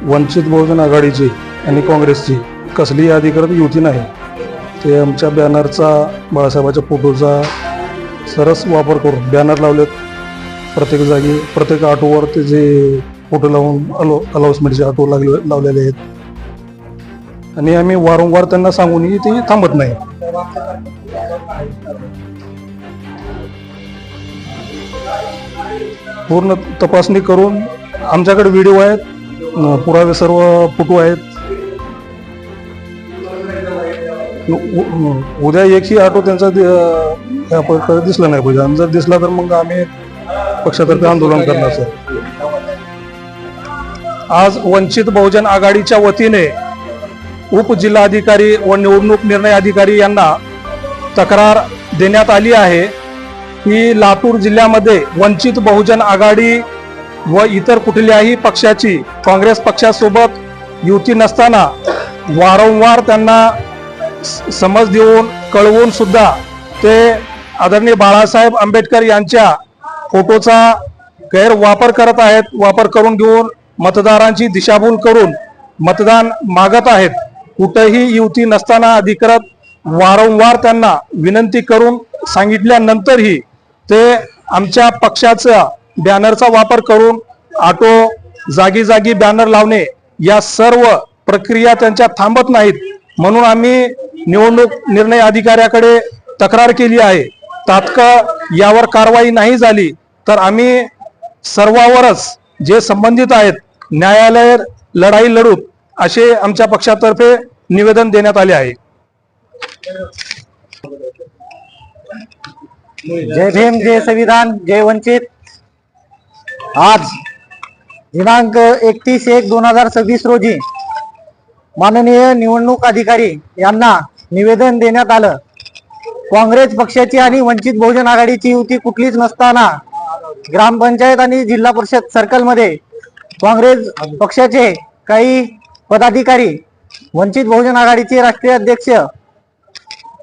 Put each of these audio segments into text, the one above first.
वंचित बहुजन आघाडीची आणि काँग्रेसची कसलीही अधिकृत युती नाही. ते आमच्या बॅनरचा, बाळासाहेबांच्या फोटोचा सरस वापर करून बॅनर लावलेत. प्रत्येक जागी, प्रत्येक ऑटोवर ते जे फोटो लावून अनाउन्समेंटचे ऑटो लावलेले आहेत आणि आम्ही वारंवार त्यांना सांगूनही ते थांबत नाही. पूर्ण तपासणी करून आमच्याकडे व्हिडिओ आहेत, पुरावे सर्व फोटो आहेत. उद्या एकही ऑटो त्यांचा दिसला नाही पाहिजे, आणि जर दिसला तर मग आम्ही पक्षातर्फे आंदोलन करणार. सर, आज वंचित बहुजन आघाडीच्या वतीने उपजिल्हाधिकारी व निवडणूक निर्णय अधिकारी यांना तक्रार देण्यात आली आहे की लातूर जिल्ह्यामध्ये वंचित बहुजन आघाडी व इतर कुठल्याही पक्षाची काँग्रेस पक्षासोबत युती नसताना वारंवार त्यांना समज देऊन कळवून सुद्धा ते आदरणीय बाळासाहेब आंबेडकर यांच्या फोटोचा गैरवापर करत आहेत. वापर करून घेऊन मतदारांची दिशाभूल करून मतदान मागत आहेत. कुठेही युती नसताना अधिकृत वारंवार त्यांना विनंती करून सांगितल्यानंतरही ते आमच्या पक्षाचा बॅनरचा वापर करून ऑटो जागी जागी बॅनर लावणे या सर्व प्रक्रिया त्यांच्या थांबत नाहीत. म्हणून आम्ही निवडणूक निर्णय अधिकाऱ्याकडे तक्रार केली आहे. तात्काळ यावर कारवाई नाही झाली तर आम्ही सर्वांवरच जे संबंधित आहेत न्यायालय लढाई लढू असे आमच्या पक्षातर्फे निवेदन देण्यात आले आहे. जय भीम, जय संविधान, जय वंचित. आज दिनांक 31/1/2026 रोजी माननीय निवडणूक अधिकारी यांना निवेदन देण्यात आलं. काँग्रेस पक्षाची आणि वंचित बहुजन आघाडीची युती कुठलीच नसताना ग्रामपंचायत आणि जिल्हा परिषद सर्कलमध्ये काँग्रेस पक्षाचे काही पदाधिकारी वंचित बहुजन आघाडीचे राष्ट्रीय अध्यक्ष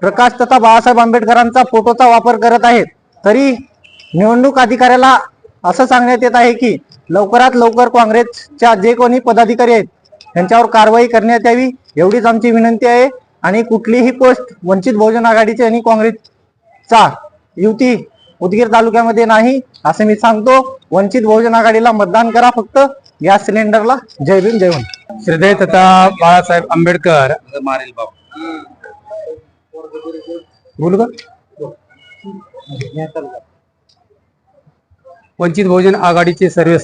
प्रकाश तथा बाळासाहेब आंबेडकरांचा फोटोचा वापर करत आहेत. तरी निवडणूक अधिकाऱ्याला असं सांगण्यात येत आहे की लवकरात लवकर काँग्रेसच्या जे कोणी पदाधिकारी आहेत त्यांच्यावर कारवाई करण्यात यावी, एवढीच आमची विनंती आहे. आणि कुठलीही पोस्ट वंचित बहुजन आघाडीचे आणि काँग्रेसचा युती उदगीर तालुक्यामध्ये नाही असं मी सांगतो. वंचित बहुजन आघाडीला मतदान करा, फक्त गॅस सिलेंडरला. जय भीम, जय वंचित. श्रद्धेय तथा बाळासाहेब आंबेडकर बोलू का? वंचित बहुजन आघाडीचे सर्व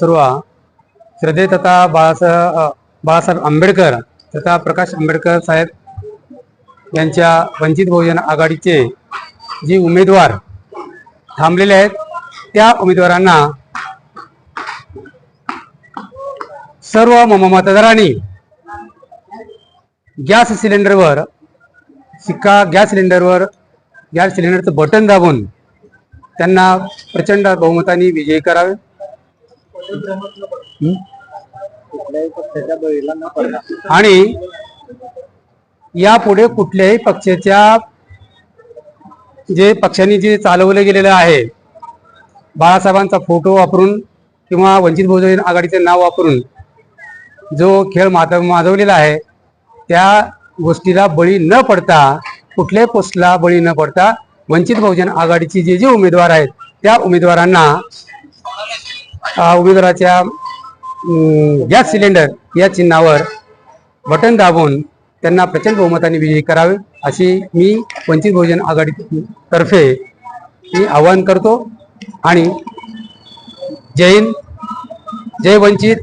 श्रद्धेय तथा बाळासाहेब आंबेडकर तथा प्रकाश आंबेडकर साहेब यांच्या वंचित बहुजन आघाडीचे जे उमेदवार थांबलेले आहेत त्या उमेदवारांना सर्व मतदारांनी गॅस सिलेंडरचं बटन दाबून त्यांना प्रचंड बहुमताने विजयी करावे. आणि यापुढे कुठल्याही पक्षाच्या जे पक्षांनी जे चालवले गेलेलं आहे बाळासाहेबांचा फोटो वापरून किंवा वंचित बहुजन आघाडीचे नाव वापरून जो खेळ माजवलेला आहे त्या गोष्टीला बळी न पडता, कुठल्याही पोस्टला बळी न पडता वंचित बहुजन आघाडीचे जे उमेदवार आहेत त्या उमेदवारांना उमेदवाराच्या गॅस सिलेंडर या चिन्हावर बटन दाबून त्यांना प्रचंड बहुमताने विजयी करावे अशी मी वंचित बहुजन आघाडीतर्फे मी आवाहन करतो. आणि जय हिंद, जय वंचित,